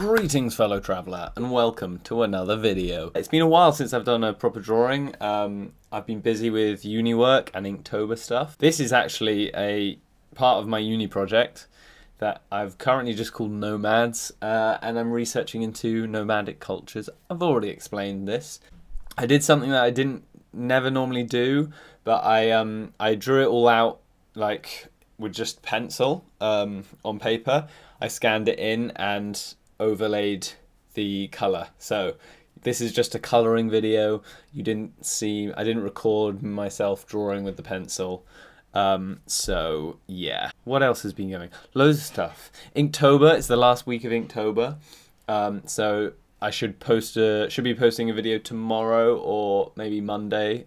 Greetings fellow traveller and welcome to another video. It's been a while since I've done a proper drawing. I've been busy with uni work and Inktober stuff. This is actually a part of my uni project that I've currently just called Nomads, and I'm researching into nomadic cultures. I've already explained this. I did something that I never normally do, but I drew it all out like with just pencil on paper. I scanned it in and overlaid the color. So this is just a coloring video. I didn't record myself drawing with the pencil. So yeah, what else has been going? Loads of stuff. Inktober, it's the last week of Inktober. So I should be posting a video tomorrow or maybe Monday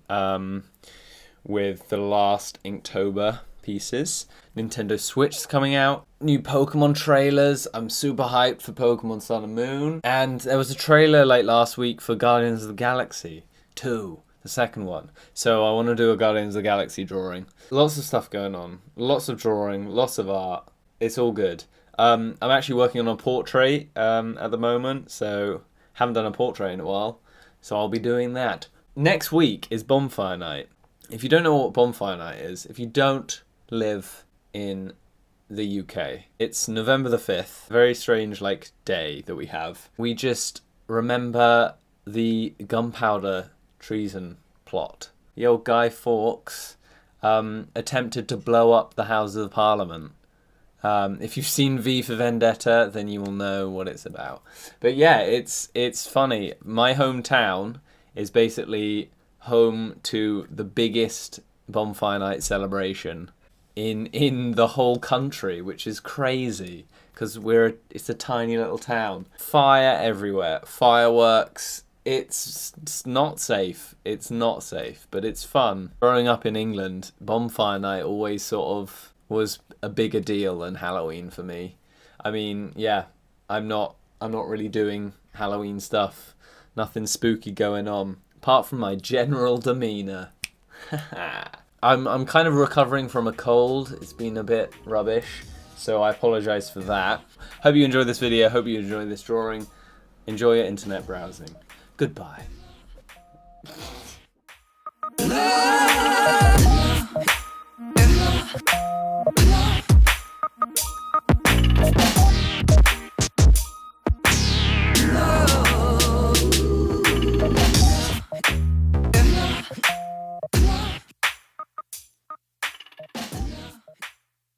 with the last Inktober pieces. Nintendo Switch is coming out. New Pokemon trailers. I'm super hyped for Pokemon Sun and Moon. And there was a trailer like last week for Guardians of the Galaxy 2, the second one. So I want to do a Guardians of the Galaxy drawing. Lots of stuff going on. Lots of drawing, lots of art. It's all good. I'm actually working on a portrait at the moment, so haven't done a portrait in a while. So I'll be doing that. Next week is Bonfire Night. If you don't know what Bonfire Night is, if you don't live in the UK, it's November the 5th. Very strange day that we have. We just remember the gunpowder treason plot. The old Guy Fawkes attempted to blow up the Houses of Parliament. If you've seen V for Vendetta, then you will know what it's about. But yeah, it's funny. My hometown is basically home to the biggest Bonfire Night celebration in the whole country, which is crazy because it's a tiny little town. Fire everywhere, fireworks. It's not safe. It's not safe, but it's fun. Growing up in England, Bonfire Night always sort of was a bigger deal than Halloween for me. I mean, yeah, I'm not really doing Halloween stuff. Nothing spooky going on, apart from my general demeanour. I'm kind of recovering from a cold. It's been a bit rubbish, so I apologise for that. Hope you enjoyed this video. Hope you enjoyed this drawing. Enjoy your internet browsing. Goodbye.